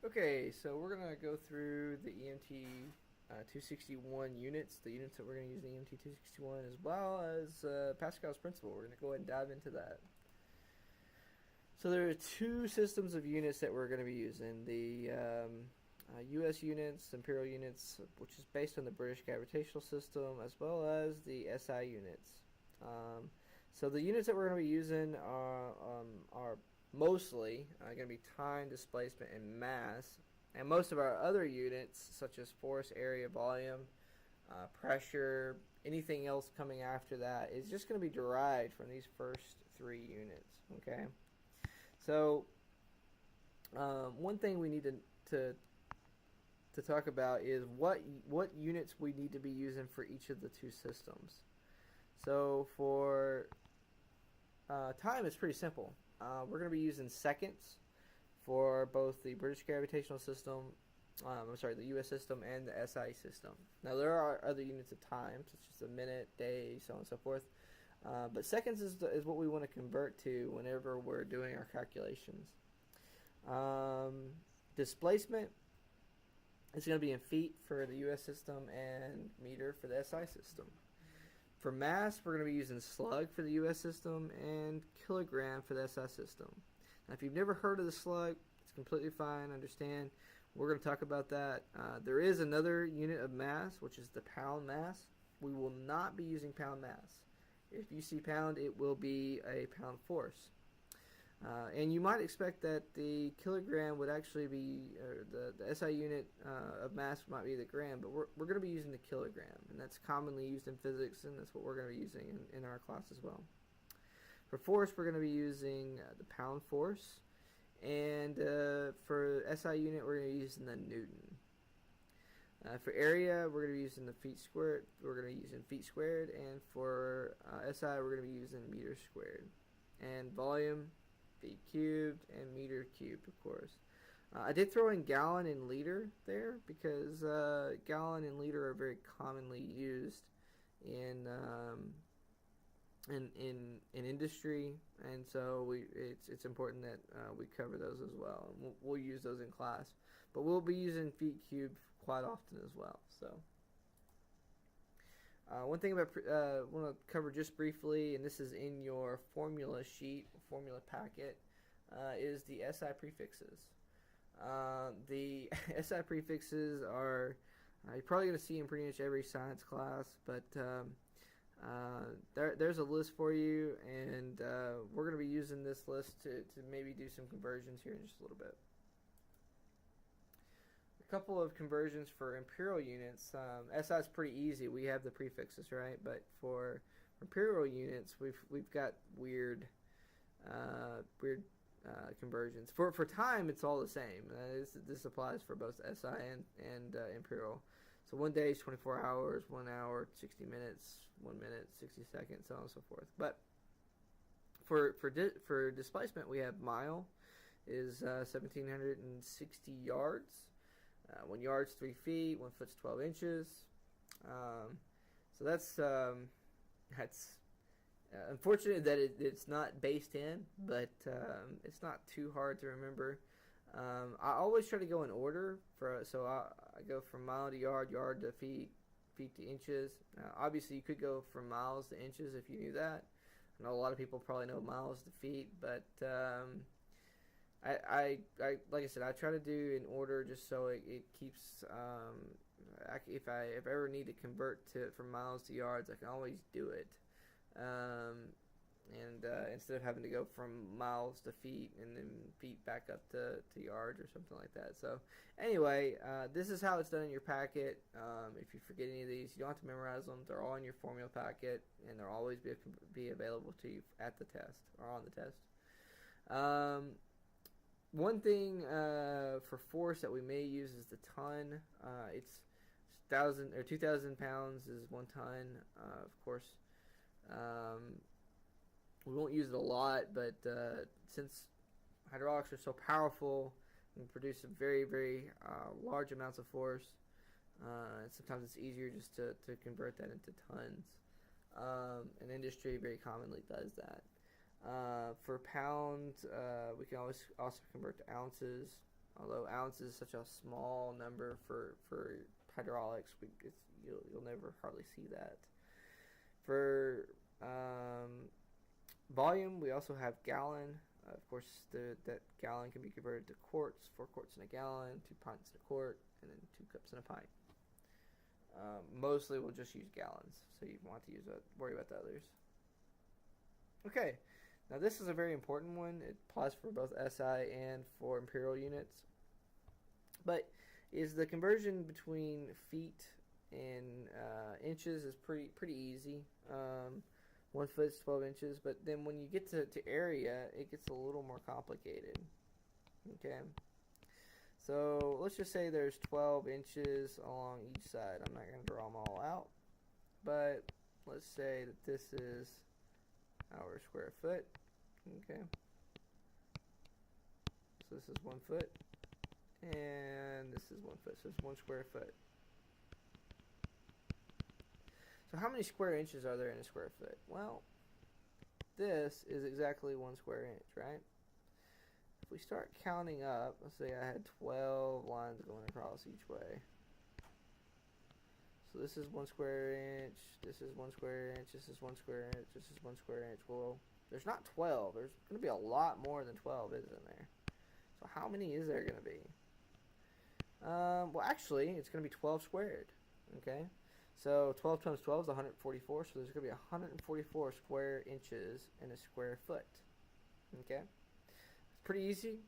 Okay, so we're going to go through the EMT 261 units, the units that we're going to use in EMT 261, as well as Pascal's principle. We're going to go ahead and dive into that. So there are two systems of units that we're going to be using. The U.S. units, Imperial Units, which is based on the British gravitational system, as well as the SI units. So the units that we're going to be using are mostly going to be time, displacement, and mass. And most of our other units, such as force, area, volume, pressure, anything else coming after that, is just going to be derived from these first three units. Okay. So one thing we need to talk about is what units we need to be using for each of the two systems. So for time, it's pretty simple. We're going to be using seconds for both the British gravitational system, the U.S. system, and the SI system. Now, there are other units of time, such as a minute, day, so on and so forth. But seconds is what we want to convert to whenever we're doing our calculations. Displacement is going to be in feet for the U.S. system and meter for the SI system. For mass, we're going to be using slug for the U.S. system and kilogram for the SI system. Now, if you've never heard of the slug, it's completely fine. Understand. We're going to talk about that. There is another unit of mass, which is the pound mass. We will not be using pound mass. If you see pound, it will be a pound force. And you might expect that the kilogram would actually be, or the SI unit of mass might be the gram, but we're going to be using the kilogram, and that's commonly used in physics, and that's what we're going to be using in our class as well. For force, we're going to be using the pound force, and for SI unit, we're going to be using the Newton. For area, we're going to be using the feet squared. We're going to be using feet squared, and for SI, we're going to be using meters squared. And volume, feet cubed, and meter cubed, of course. I did throw in gallon and liter there because gallon and liter are very commonly used in industry, and so it's important that we cover those as well. And we'll use those in class, but we'll be using feet cubed quite often as well. So one thing I want to cover just briefly, and this is in your formula sheet, formula packet, is the SI prefixes. The SI prefixes are you're probably going to see in pretty much every science class, but there's a list for you, and we're going to be using this list to maybe do some conversions here in just a little bit. A couple of conversions for imperial units. SI is pretty easy. We have the prefixes, right? But for imperial units, we've got weird conversions. For time, it's all the same. This applies for both SI and imperial. So 1 day is 24 hours, 1 hour, 60 minutes, 1 minute, 60 seconds, so on and so forth. But for displacement, we have mile is 1,760 yards. 1 yard's 3 feet. 1 foot's 12 inches. So that's unfortunate that it's not based in, but it's not too hard to remember. I always try to go in order, so I go from mile to yard, yard to feet, feet to inches. Obviously, you could go from miles to inches if you knew that. I know a lot of people probably know miles to feet, but I like I said, I try to do in order just so it keeps. If I ever need to convert from miles to yards, I can always do it. And instead of having to go from miles to feet and then feet back up to yards or something like that. So anyway, this is how it's done in your packet. If you forget any of these, you don't have to memorize them. They're all in your formula packet, and they'll always be available to you at the test or on the test. One thing for force that we may use is the ton. It's 1,000 or 2,000 pounds is 1 ton. Of course, we won't use it a lot, but since hydraulics are so powerful and produce very, very large amounts of force, sometimes it's easier just to convert that into tons. And industry very commonly does that. For pounds, we can always also convert to ounces. Although ounces is such a small number for hydraulics, you'll never hardly see that. For volume, we also have gallon. Of course, that gallon can be converted to quarts. 4 quarts in a gallon, 2 pints in a quart, and then 2 cups in a pint. Mostly we'll just use gallons, so you want to worry about the others. Okay, now this is a very important one. It applies for both SI and for Imperial units. But is the conversion between feet and inches is pretty easy. 1 foot is 12 inches, but then when you get to area, it gets a little more complicated. Okay. So let's just say there's 12 inches along each side. I'm not going to draw them all out, but let's say that this is our square foot. Okay. So this is 1 foot, and this is 1 foot. So it's 1 square foot. So how many square inches are there in a square foot? Well, this is exactly 1 square inch, right? If we start counting up, let's say I had 12 lines going across each way. So this is 1 square inch, this is 1 square inch, this is 1 square inch, this is 1 square inch. Well, there's not 12. There's going to be a lot more than 12, isn't there? So how many is there going to be? Well, actually, it's going to be 12 squared. Okay? So 12 times 12 is 144. So there's going to be 144 square inches in a square foot. Okay? It's pretty easy.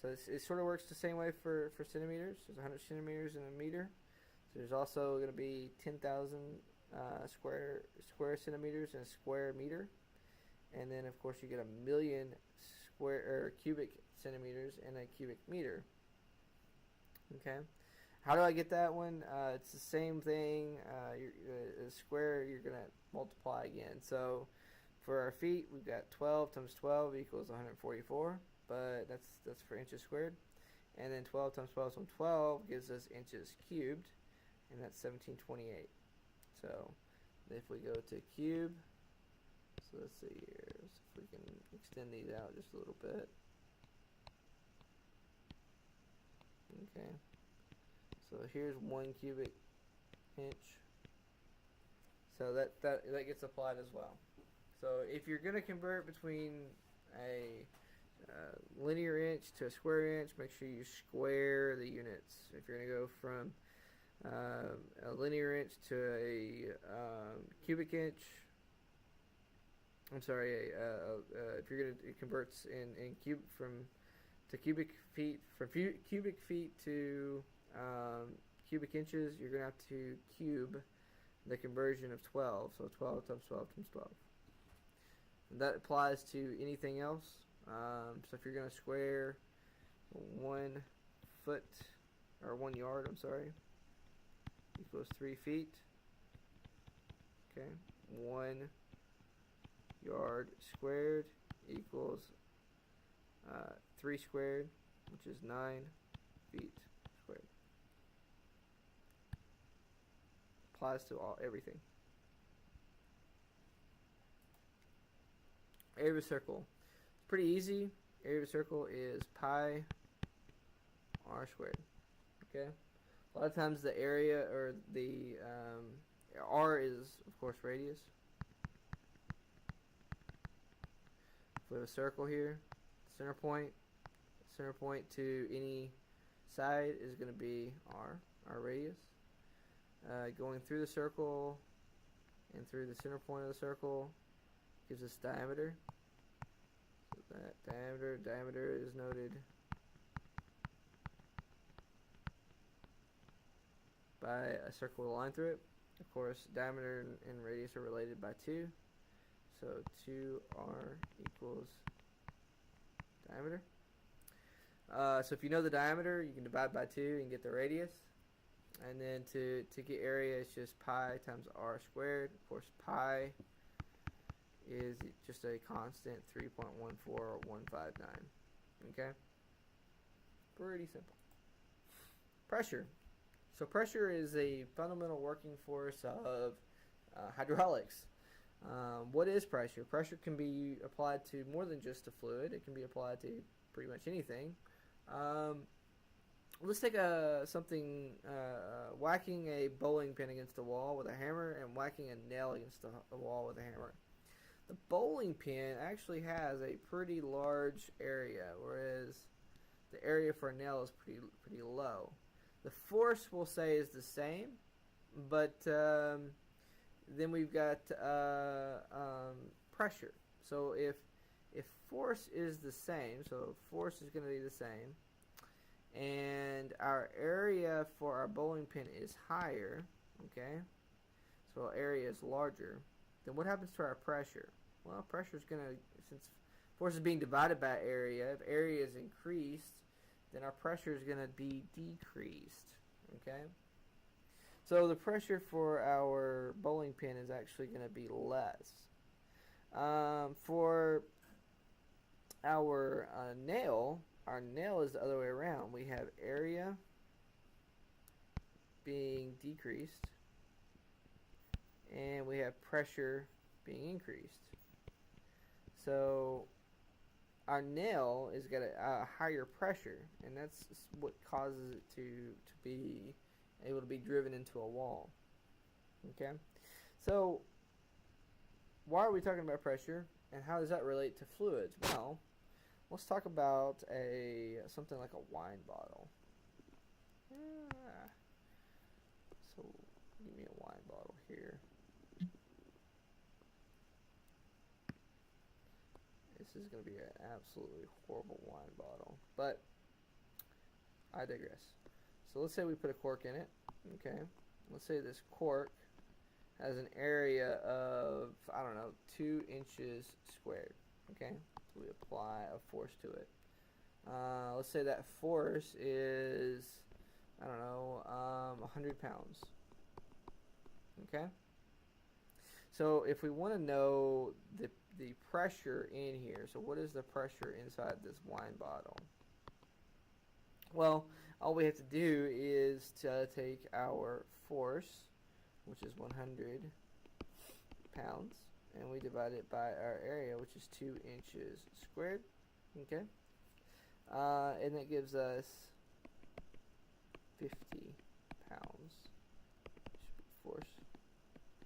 So it sort of works the same way for centimeters. There's 100 centimeters in a meter. So there's also going to be 10,000 square centimeters in a square meter. And then, of course, you get 1 million cubic centimeters in a cubic meter. Okay? How do I get that one? It's the same thing. A square, you're going to multiply again. So for our feet, we've got 12 times 12 equals 144, but that's for inches squared. And then 12 times 12 times 12 gives us inches cubed, and that's 1728. So if we go to cube, so let's see here, so if we can extend these out just a little bit. Okay. So here's 1 cubic inch. So that gets applied as well. So if you're going to convert between a linear inch to a square inch, make sure you square the units. If you're going to go from a linear inch to a cubic inch, I'm sorry, if you're going to, it converts in cubic feet to cubic inches, you're going to have to cube the conversion of 12. So 12 times 12 times 12. And that applies to anything else. So if you're going to square 1 foot, or 1 yard, I'm sorry, equals 3 feet. Okay, 1 yard squared equals 3 squared, which is 9 feet squared. Applies to everything. Area of a circle. It's pretty easy. Area of a circle is pi r squared. Okay. A lot of times the area or the r is of course radius. If we have a circle here, center point to any side is going to be our radius. Going through the circle and through the center point of the circle gives us diameter. So that diameter is noted by a circle with a line through it. Of course, diameter and radius are related by 2. So 2r equals diameter. So if you know the diameter, you can divide by 2 and get the radius. And then to get area, it's just pi times r squared. Of course, pi is just a constant 3.14159. Okay? Pretty simple. Pressure. So pressure is a fundamental working force of hydraulics. What is pressure? Pressure can be applied to more than just a fluid. It can be applied to pretty much anything. Um, let's take something whacking a bowling pin against a wall with a hammer and whacking a nail against a wall with a hammer. The bowling pin actually has a pretty large area, whereas the area for a nail is pretty low. The force we'll say is the same, but then we've got pressure. So if force is the same, so force is going to be the same, and our area for our bowling pin is higher, okay, so our area is larger, then what happens to our pressure? Well, pressure is going to, since force is being divided by area, if area is increased, then our pressure is going to be decreased, okay? So the pressure for our bowling pin is actually going to be less. For our nail is the other way around. We have area being decreased, and we have pressure being increased. So our nail is got a higher pressure, and that's what causes it to be able to be driven into a wall. Okay, so why are we talking about pressure, and how does that relate to fluids? Well, let's talk about something like a wine bottle. So give me a wine bottle here. This is going to be an absolutely horrible wine bottle, but I digress. So let's say we put a cork in it. Okay, let's say this cork has an area of, I don't know, 2 inches squared. Okay, so we apply a force to it. Let's say that force is, I don't know, 100 pounds. Okay, so if we want to know the pressure in here, so what is the pressure inside this wine bottle? Well, all we have to do is to take our force, which is 100 pounds, and we divide it by our area, which is 2 inches squared. Okay, and that gives us 50 pounds force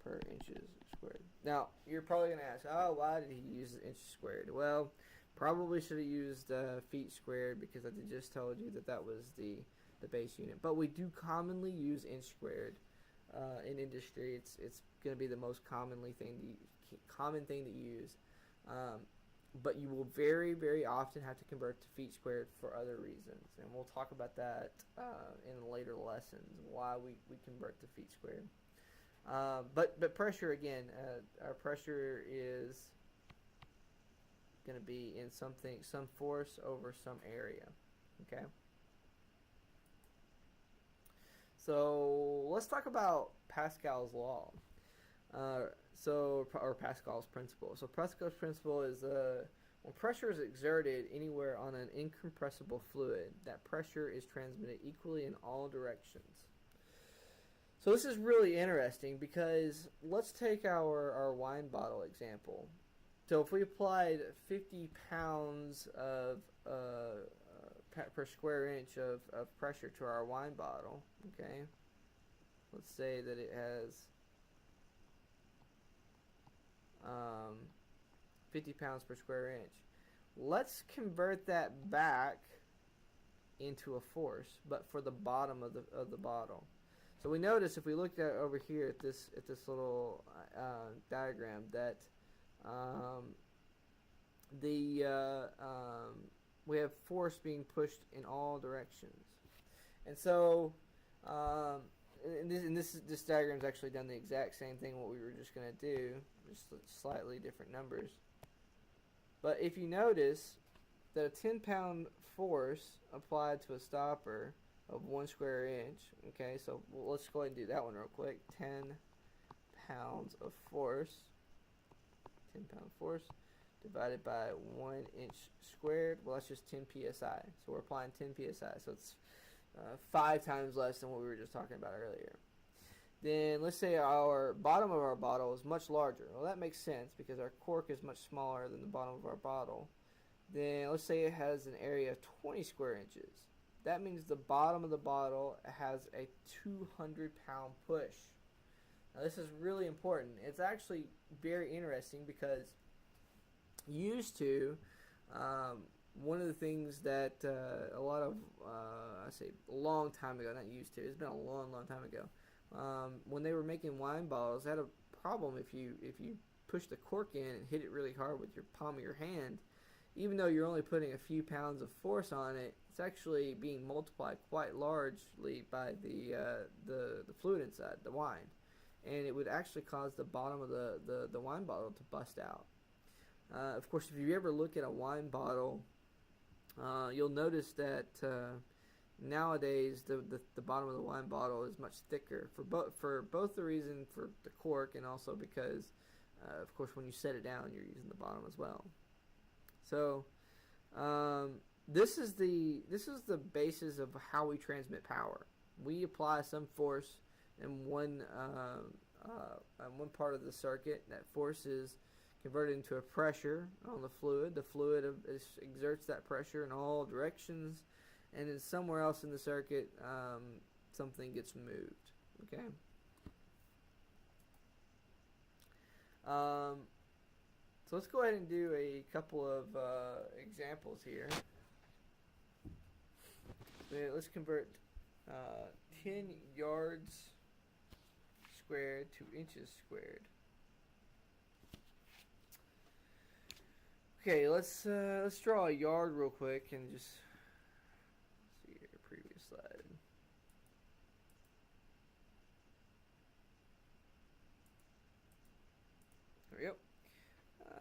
per inches squared. Now, you're probably going to ask, oh, why did he use inches squared? Well, probably should have used feet squared, because I just told you that was the base unit. But we do commonly use inch squared in industry. It's going to be the most common thing to use. But you will very, very often have to convert to feet squared for other reasons. And we'll talk about that in later lessons, why we convert to feet squared. But pressure, again, our pressure is going to be in some force over some area. Okay, so let's talk about Pascal's law. Or Pascal's principle. So Pascal's principle is when pressure is exerted anywhere on an incompressible fluid, that pressure is transmitted equally in all directions. So this is really interesting, because let's take our wine bottle example. So if we applied 50 pounds of per square inch of pressure to our wine bottle, okay, let's say that it has 50 pounds per square inch. Let's convert that back into a force, but for the bottom of the bottle. So we notice, if we look at over here at this little diagram, that we have force being pushed in all directions. And so this diagram is actually done the exact same thing what we were just going to do, just slightly different numbers. But if you notice that a 10-pound force applied to a stopper of 1 square inch, okay, so let's go ahead and do that one real quick. 10 pounds of force, 10-pound force, divided by 1 inch squared, well, that's just 10 psi. So we're applying 10 psi, so it's 5 times less than what we were just talking about earlier. Then let's say our bottom of our bottle is much larger. Well, that makes sense, because our cork is much smaller than the bottom of our bottle. then let's say it has an area of 20 square inches. That means the bottom of the bottle has a 200-pound push. Now this is really important. It's actually very interesting because used to, one of the things that a lot of, I say a long time ago, not used to, it's been a long, long time ago, when they were making wine bottles, they had a problem if you push the cork in and hit it really hard with your palm of your hand. Even though you're only putting a few pounds of force on it, it's actually being multiplied quite largely by the fluid inside, the wine. And it would actually cause the bottom of the wine bottle to bust out. Of course, if you ever look at a wine bottle, you'll notice that nowadays the bottom of the wine bottle is much thicker for both the reason for the cork and also because, of course, when you set it down, you're using the bottom as well. So this is the basis of how we transmit power. We apply some force in one part of the circuit. That force is converted into a pressure on the fluid. The fluid exerts that pressure in all directions, and then somewhere else in the circuit, something gets moved. Okay. So let's go ahead and do a couple of examples here. Let's convert 10 yards squared to inches squared. Okay, let's draw a yard real quick and just see your previous slide. There we go.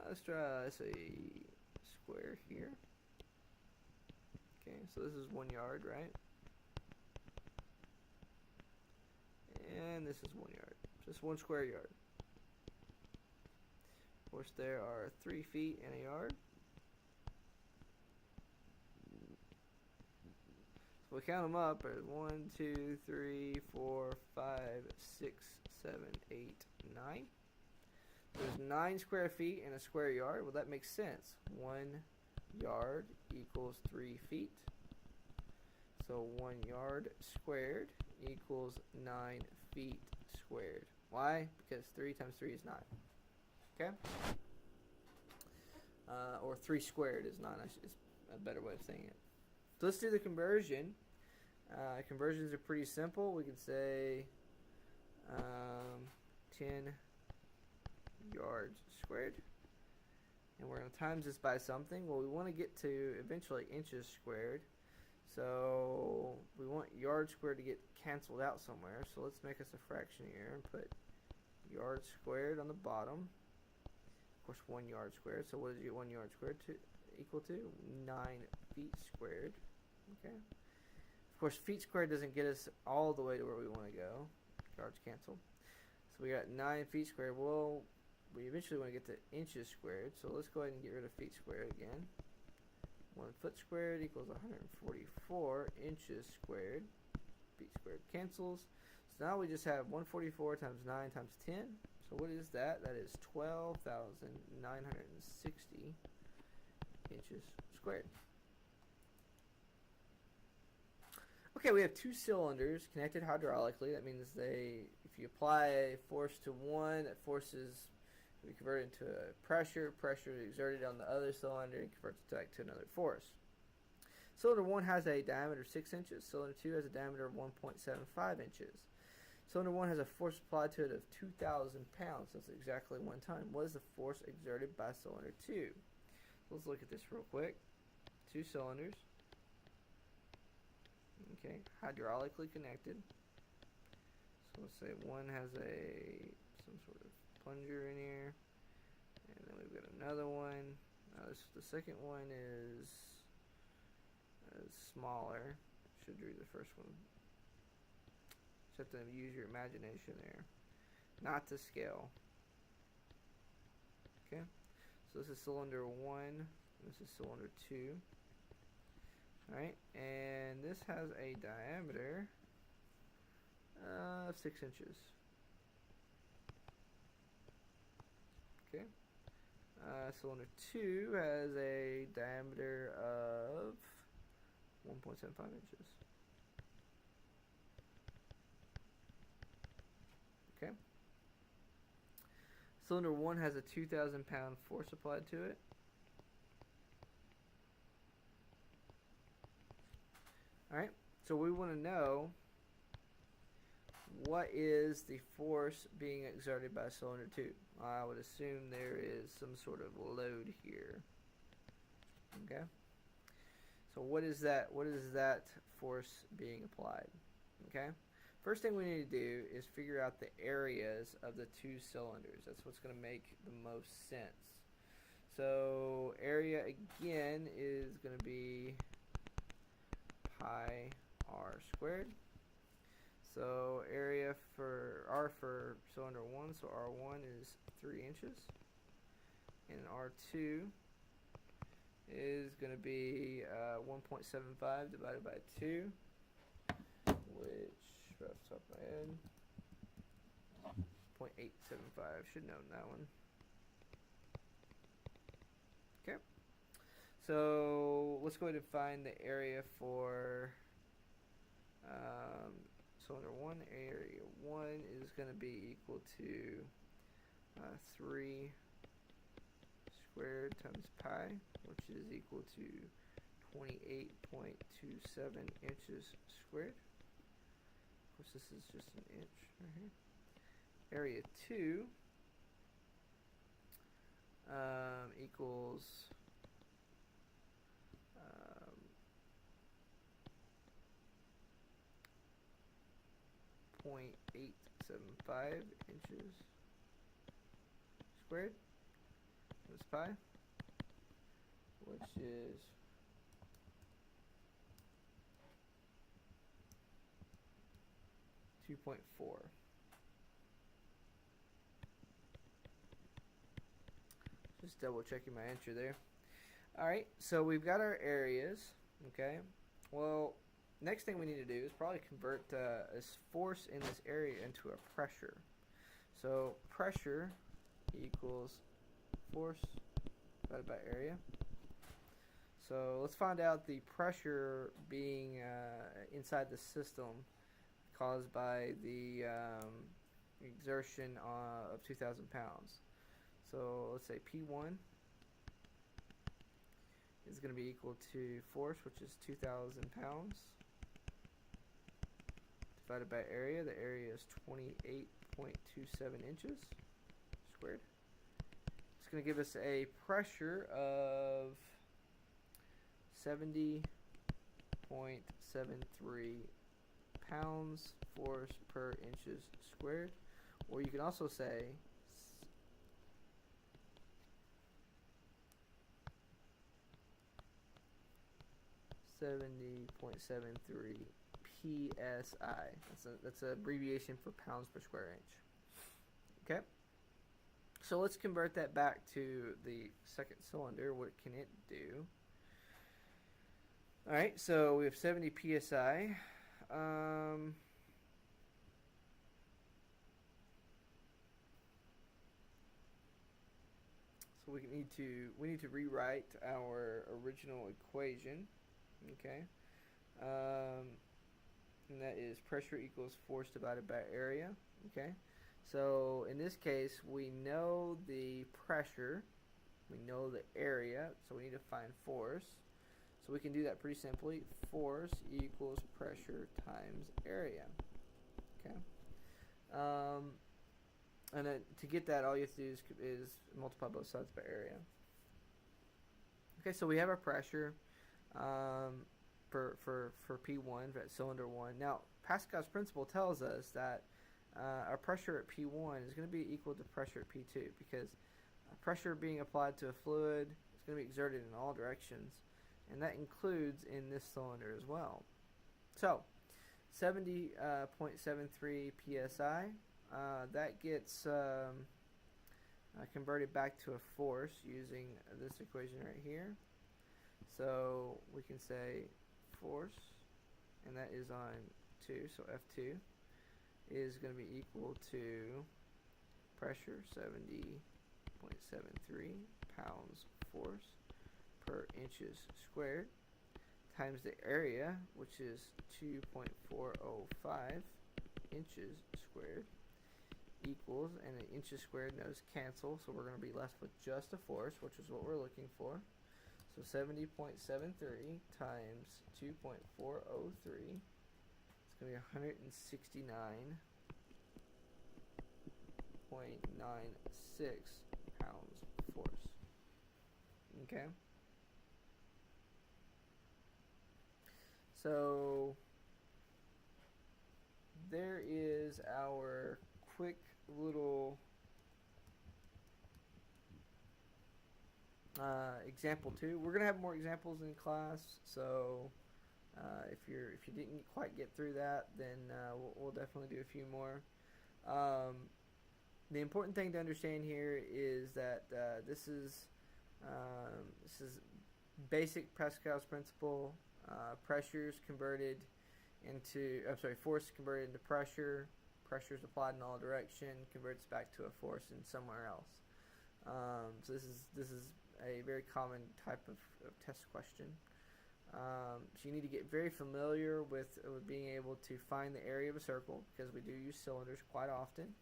Let's draw a square here. Okay, so this is 1 yard, right? And this is 1 yard, just 1 square yard. Of course, there are 3 feet in a yard. So we count them up as 1, 2, 3, 4, 5, 6, 7, 8, 9. There's 9 square feet in a square yard. Well, that makes sense. 1 yard equals 3 feet. So 1 yard squared equals 9 feet squared. Why? Because 3 times 3 is 9. Okay? Or 3 squared is 9. Is a better way of saying it. So let's do the conversion. Conversions are pretty simple. We can say 10 yards squared, and we're going to times this by something. Well, we want to get to eventually inches squared, so we want yards squared to get canceled out somewhere. So let's make us a fraction here and put yards squared on the bottom. Of course, 1 yard squared. So what does 1 yard squared equal to? 9 feet squared. Okay. Of course, feet squared doesn't get us all the way to where we want to go. Yards canceled. So we got 9 feet squared. Well, we eventually want to get to inches squared, so let's go ahead and get rid of feet squared again. 1 foot squared equals 144 inches squared. Feet squared cancels. So now we just have 144 times 9 times 10. So what is that? That is 12,960 inches squared. Okay, we have 2 cylinders connected hydraulically. That means if you apply a force to one, that force is we convert it into a pressure. Pressure is exerted on the other cylinder and converts it back to another force. Cylinder 1 has a diameter of 6 inches. Cylinder 2 has a diameter of 1.75 inches. Cylinder 1 has a force applied to it of 2,000 pounds. That's exactly 1 ton. What is the force exerted by cylinder 2? Let's look at this real quick. 2 cylinders. Okay, hydraulically connected. So let's say one has some sort of plunger in here, and then we've got another one. The second one is smaller. Should do the first one. Just have to use your imagination there, not to scale. Okay, so this is cylinder 1. This is cylinder 2. Alright, and this has a diameter of 6 inches. Okay, Cylinder 2 has a diameter of 1.75 inches. Okay. Cylinder 1 has a 2,000 pound force applied to it. Alright, so we want to know what is the force being exerted by cylinder 2. I would assume there is some sort of load here. Okay. So what is that force being applied? Okay. First thing we need to do is figure out the areas of the two cylinders. That's what's going to make the most sense. So area again is going to be pi r squared. So area for R for cylinder 1, so R1 is 3 inches. And R2 is going to be 1.75 divided by 2, which, off the top of my head, 0.875. Should know that one. Okay. So let's go ahead and find the area for cylinder 1. Area 1 is going to be equal to 3 squared times pi, which is equal to 28.27 inches squared. Of course, this is just an inch right here. Area 2 equals 0.875 inches squared times pi, which is 2.4. Just double checking my answer there. Alright, so we've got our areas. Okay, well, next thing we need to do is probably convert this force in this area into a pressure. So pressure equals force divided by area. So let's find out the pressure being inside the system caused by the exertion of 2,000 pounds. So let's say P1 is going to be equal to force, which is 2,000 pounds, divided by area. The area is 28.27 inches squared. It's going to give us a pressure of 70.73 pounds force per inches squared. Or you can also say 70.73 PSI. That's an abbreviation for pounds per square inch. Okay. So let's convert that back to the second cylinder. What can it do? All right. So we have 70 PSI. So we need to rewrite our original equation. Okay, and that is pressure equals force divided by area. Okay, so in this case we know the pressure, we know the area, so we need to find force. So we can do that pretty simply. Force equals pressure times area. Okay, and then to get that, all you have to do is multiply both sides by area. Okay, so we have our pressure for P1, for cylinder 1. Now, Pascal's principle tells us that our pressure at P1 is going to be equal to pressure at P2, because pressure being applied to a fluid is going to be exerted in all directions, and that includes in this cylinder as well. So, 70.73 psi, that gets converted back to a force using this equation right here. So we can say force, and that is on 2, so F2 is going to be equal to pressure, 70.73 pounds force per inches squared times the area, which is 2.405 inches squared, equals, and the inches squared knows cancel, so we're going to be left with just a force, which is what we're looking for. So 70.73 times 2.403, it's going to be 169.96 pounds force. Okay? So there is our quick little example 2. We're gonna have more examples in class, so if you didn't quite get through that, then we'll definitely do a few more. The important thing to understand here is that this is basic Pascal's principle. Pressures converted into, force converted into pressure. Pressure is applied in all direction, converts back to a force in somewhere else. So this is a very common type of test question. So you need to get very familiar with being able to find the area of a circle, because we do use cylinders quite often.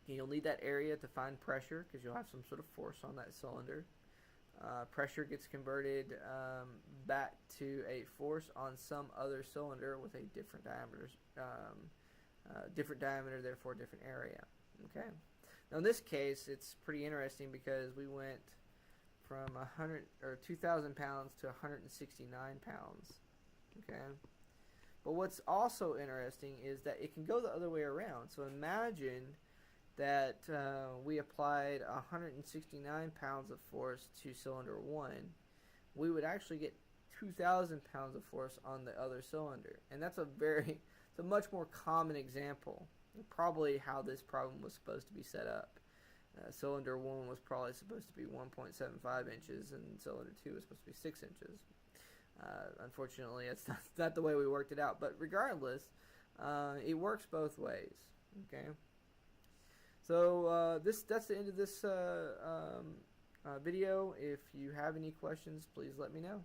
You'll need that area to find pressure, because you'll have some sort of force on that cylinder. Pressure gets converted back to a force on some other cylinder with a different diameter, therefore different area. Okay. Now in this case, it's pretty interesting because we went from 2,000 pounds to 169 pounds. Okay. But what's also interesting is that it can go the other way around. So imagine that we applied 169 pounds of force to cylinder 1, we would actually get 2,000 pounds of force on the other cylinder. And that's it's a much more common example, probably how this problem was supposed to be set up. Cylinder 1 was probably supposed to be 1.75 inches, and cylinder 2 was supposed to be 6 inches. Unfortunately, it's not the way we worked it out. But regardless, it works both ways. Okay. So that's the end of this video. If you have any questions, please let me know.